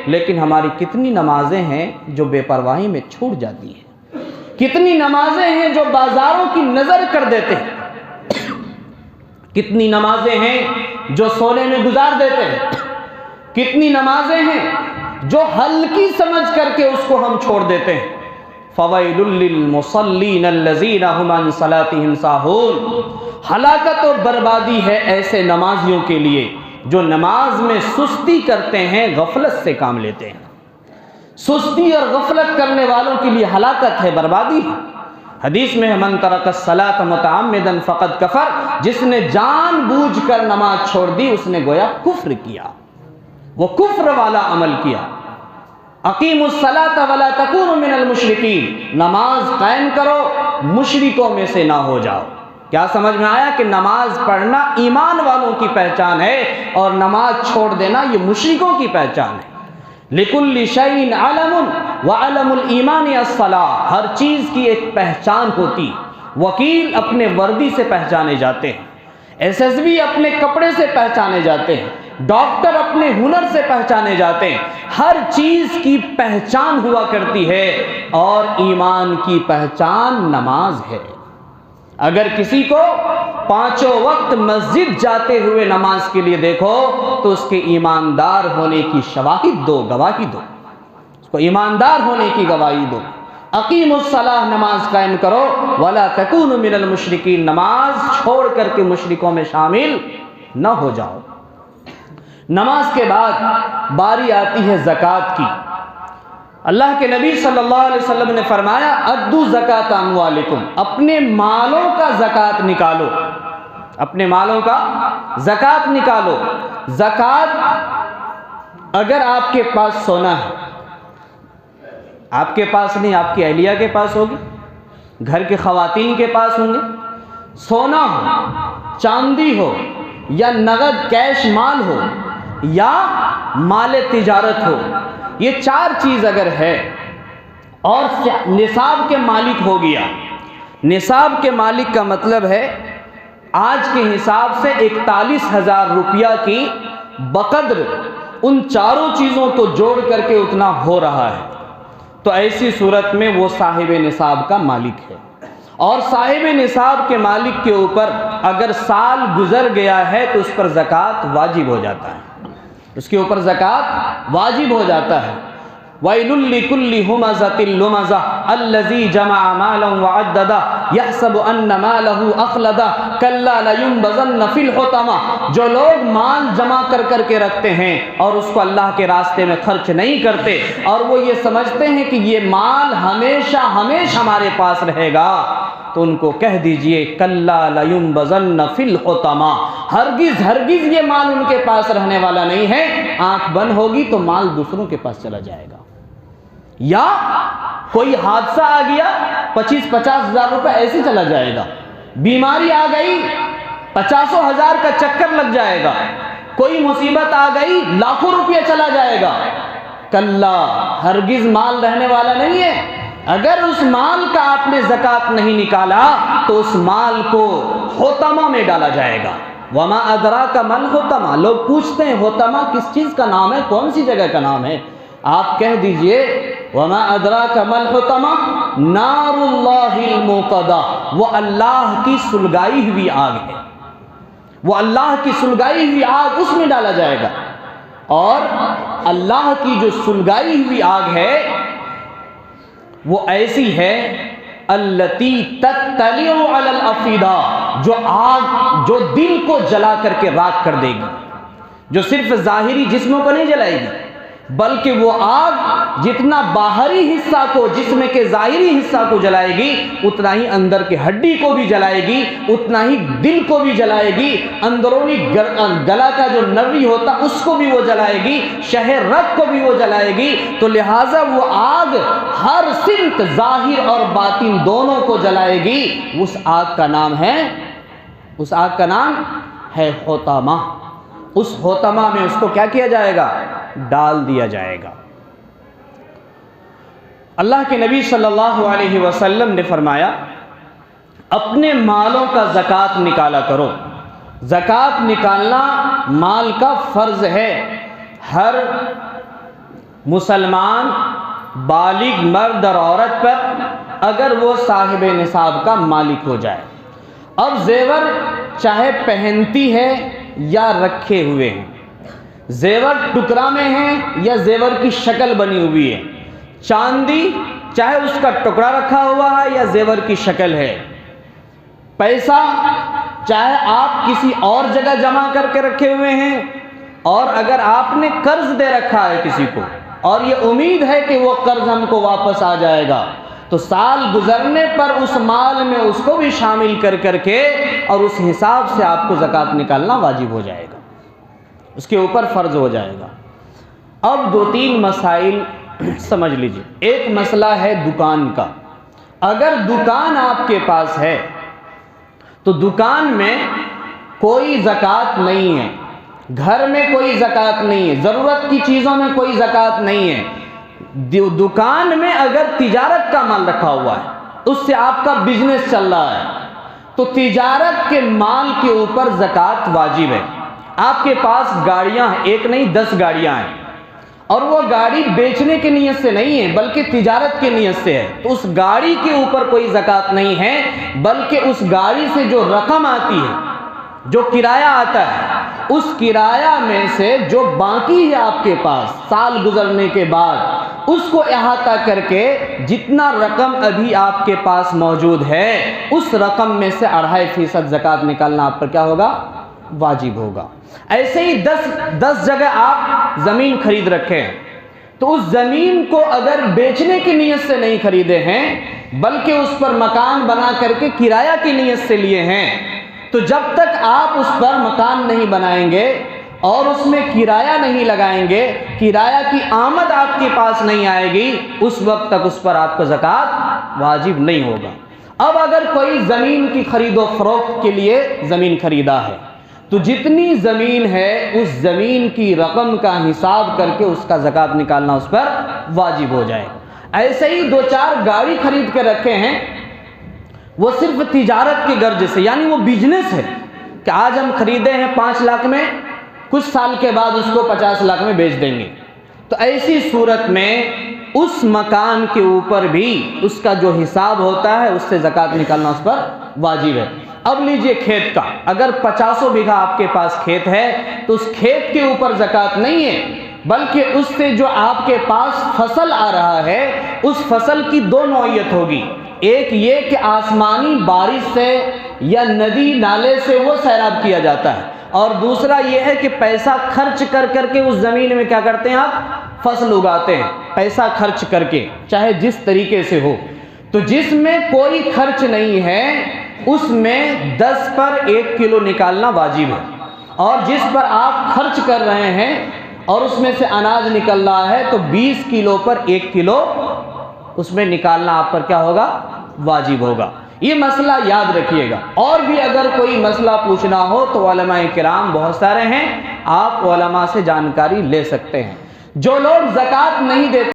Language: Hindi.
लेकिन हमारी कितनी नमाजें हैं जो बेपरवाही में छूट जाती हैं, कितनी नमाजें हैं जो बाजारों की नजर कर देते हैं, कितनी नमाजें हैं जो सोने में गुजार देते हैं, कितनी नमाजें हैं जो हल्की समझ करके उसको हम छोड़ देते हैं। फ़वैलुल लिल मुसल्लीन अल्लज़ीना हुम अन सलातिहिम साहून। हलाकत और बर्बादी है ऐसे नमाजियों के लिए जो नमाज में सुस्ती करते हैं, गफलत से काम लेते हैं। सुस्ती और गफलत करने वालों के लिए हलाकत है, बर्बादी है। हदीस में मन तरकस सलात मुतअम्मिदन फ़क़द कफ़र, जिसने जानबूझकर नमाज छोड़ दी उसने गोया कुफ्र किया, वो कुफ्र वाला अमल किया। अकीमुस सलात वला तकूनु मिनल मुशरिकीन, नमाज कायम करो, मुशरिकों में से ना हो जाओ। क्या समझ में आया कि नमाज पढ़ना ईमान वालों की पहचान है और नमाज छोड़ देना ये मुशरिकों की पहचान है। लिकुल्लि शैइन अलमुन व अलमुल ईमान अस्सलाह, हर चीज़ की एक पहचान होती। वकील अपने वर्दी से पहचाने जाते हैं, एसएसबी अपने कपड़े से पहचाने जाते हैं, डॉक्टर अपने हुनर से पहचाने जाते हैं। हर चीज़ की पहचान हुआ करती है और ईमान की पहचान नमाज है। अगर किसी को पांचों वक्त मस्जिद जाते हुए नमाज के लिए देखो तो उसके ईमानदार होने की शवाहिद दो, गवाही दो, उसको ईमानदार होने की गवाही दो। अकीमुस सलाह, नमाज कायम करो, वला तकूनु मिनल मुशरिकीन, नमाज छोड़ करके मुशरिकों में शामिल न हो जाओ। नमाज के बाद बारी आती है ज़कात की। अल्लाह के नबी सल्लल्लाहु अलैहि वसल्लम ने फरमाया, अद्दू ज़कात अम्वालिकुम, अपने मालों का ज़कात निकालो, अपने मालों का ज़कात निकालो। ज़कात अगर आपके पास सोना है, आपके पास नहीं, आपकी अहलिया के पास होगी, घर के ख़वातीन के पास होंगे, सोना हो, चांदी हो या नगद कैश माल हो या माल तिजारत हो, ये चार चीज़ अगर है और निसाब के मालिक हो गया। निसाब के मालिक का मतलब है आज के हिसाब से 41,000 रुपया की बकद्र उन चारों चीज़ों को जोड़ करके उतना हो रहा है, तो ऐसी सूरत में वो साहिब निसाब का मालिक है। और साहिब निसाब के मालिक के ऊपर अगर साल गुजर गया है तो उस पर ज़कात वाजिब हो जाता है, उसके ऊपर ज़कात वाजिब हो जाता है। वैलुल लिकुल्लि हुमज़तिल लुमज़ा अल्लज़ी जमअ मालन व अद्ददा यहसबु अन्न मालहु अख़लदा कल्ला लयुनबज़न्न फ़िल हुतमा। जो लोग माल जमा कर करके रखते हैं और उसको अल्लाह के रास्ते में खर्च नहीं करते और वो ये समझते हैं कि ये माल हमेशा हमेशा हमारे पास रहेगा, तो उनको कह दीजिए कल्ला लयुनबज़न्न फ़िल हुतमा, हरगिज़ हरगिज़ ये माल उनके पास रहने वाला नहीं है। आंख बंद होगी तो माल दूसरों के पास चला जाएगा, या कोई हादसा आ गया 25-50 हज़ार रुपये ऐसे चला जाएगा, बीमारी आ गई 50,000 का चक्कर लग जाएगा, कोई मुसीबत आ गई लाखों रुपये चला जाएगा। कल्ला, हरगिज़ माल रहने वाला नहीं है। अगर उस माल का आपने ज़कात नहीं निकाला तो उस माल को होतमा में डाला जाएगा। वमा अदराका मल होतमा, लोग पूछते हैं होतमा किस चीज़ का नाम है, कौन सी जगह का नाम है? आप कह दीजिए वमा अदराका मल होतमा नारुल्लाहिल मुक़दा, वो अल्लाह की सुलगाई हुई आग है, वो अल्लाह की सुलगाई हुई आग, उसमें डाला जाएगा। और अल्लाह की जो सुलगाई हुई आग है वो ऐसी है अल्लती तत्तलिउ अलल अफ़ीदा, जो आग जो दिल को जला करके राख कर देगी, जो सिर्फ ज़ाहिरी जिस्मों को नहीं जलाएगी, बल्कि वो आग जितना बाहरी हिस्सा को, जिस्म के ज़ाहिरी हिस्सा को जलाएगी, उतना ही अंदर के हड्डी को भी जलाएगी, उतना ही दिल को भी जलाएगी, अंदरूनी गला का जो नर्वी होता उसको भी वो जलाएगी, शहर रग को भी वो जलाएगी। तो लिहाजा वो आग हर सिमत ज़ाहिर और बातिन दोनों को जलाएगी। उस आग का नाम है, उस आग का नाम है होतमा। उस होतमा में उसको क्या किया जाएगा? डाल दिया जाएगा। अल्लाह के नबी सल्लल्लाहु अलैहि वसल्लम ने फरमाया, अपने मालों का ज़कात निकाला करो। ज़कात निकालना माल का फ़र्ज़ है। हर मुसलमान बालिग मर्द और औरत पर अगर वो साहिब निसाब का मालिक हो जाए। अब जेवर चाहे पहनती है या रखे हुए हैं, जेवर टुकड़ा में है या जेवर की शक्ल बनी हुई है, चांदी चाहे उसका टुकड़ा रखा हुआ है या जेवर की शक्ल है, पैसा चाहे आप किसी और जगह जमा करके रखे हुए हैं, और अगर आपने कर्ज दे रखा है किसी को और ये उम्मीद है कि वो कर्ज हमको वापस आ जाएगा, तो साल गुजरने पर उस माल में उसको भी शामिल कर करके और उस हिसाब से आपको ज़कात निकालना वाजिब हो जाएगा, उसके ऊपर फ़र्ज हो जाएगा। अब दो तीन मसाइल समझ लीजिए। एक मसला है दुकान का। अगर दुकान आपके पास है तो दुकान में कोई ज़कात नहीं है, घर में कोई ज़कात नहीं है, ज़रूरत की चीज़ों में कोई ज़कात नहीं है। दुकान में अगर तिजारत का माल रखा हुआ है, उससे आपका बिजनेस चल रहा है, तो तिजारत के माल के ऊपर ज़कात वाजिब है। आपके पास गाड़ियां हैं, एक नहीं 10 गाड़ियां हैं, और वो गाड़ी बेचने की नीयत से नहीं है बल्कि तिजारत की नीयत से है, तो उस गाड़ी के ऊपर कोई ज़कात नहीं है, बल्कि उस गाड़ी से जो रकम आती है, जो किराया आता है, उस किराया में से जो बाकी है आपके पास साल गुजरने के बाद, उसको अहाता करके जितना रकम अभी आपके पास मौजूद है, उस रकम में से 2.5% ज़कात निकालना आप पर क्या होगा? वाजिब होगा। ऐसे ही 10 जगह आप ज़मीन खरीद रखे हैं, तो उस ज़मीन को अगर बेचने की नीयत से नहीं खरीदे हैं बल्कि उस पर मकान बना करके किराया की नीयत से लिए हैं, तो जब तक आप उस पर मकान नहीं बनाएंगे और उसमें किराया नहीं लगाएंगे, किराया की आमद आपके पास नहीं आएगी, उस वक्त तक उस पर आपको ज़कात वाजिब नहीं होगा। अब अगर कोई ज़मीन की खरीदो फरोख्त के लिए ज़मीन खरीदा है, तो जितनी ज़मीन है उस ज़मीन की रकम का हिसाब करके उसका ज़कात निकालना उस पर वाजिब हो जाएगा। ऐसे ही 2-4 गाड़ी खरीद के रखे हैं, वो सिर्फ तिजारत की गर्ज से, यानी वो बिजनेस है कि आज हम खरीदे हैं 5 लाख में, कुछ साल के बाद उसको 50 लाख में बेच देंगे, तो ऐसी सूरत में उस मकान के ऊपर भी उसका जो हिसाब होता है उससे ज़कात निकालना उस पर वाजिब है। अब लीजिए खेत का, अगर 50 बीघा आपके पास खेत है तो उस खेत के ऊपर ज़कात नहीं है, बल्कि उससे जो आपके पास फसल आ रहा है उस फसल की 2 नौइयत होगी। एक ये कि आसमानी बारिश से या नदी नाले से वो सैराब किया जाता है, और दूसरा ये है कि पैसा खर्च कर करके उस ज़मीन में क्या करते हैं आप? फसल उगाते हैं, पैसा खर्च करके, चाहे जिस तरीके से हो। तो जिसमें कोई खर्च नहीं है उसमें 10 पर 1 किलो निकालना वाजिब है, और जिस पर आप खर्च कर रहे हैं और उसमें से अनाज निकल रहा है तो 20 किलो पर 1 किलो उसमें निकालना आप पर क्या होगा? वाजिब होगा। ये मसला याद रखिएगा। और भी अगर कोई मसला पूछना हो तो उलमाए किराम बहुत सारे हैं, आप उलमा से जानकारी ले सकते हैं। जो लोग ज़कात नहीं देते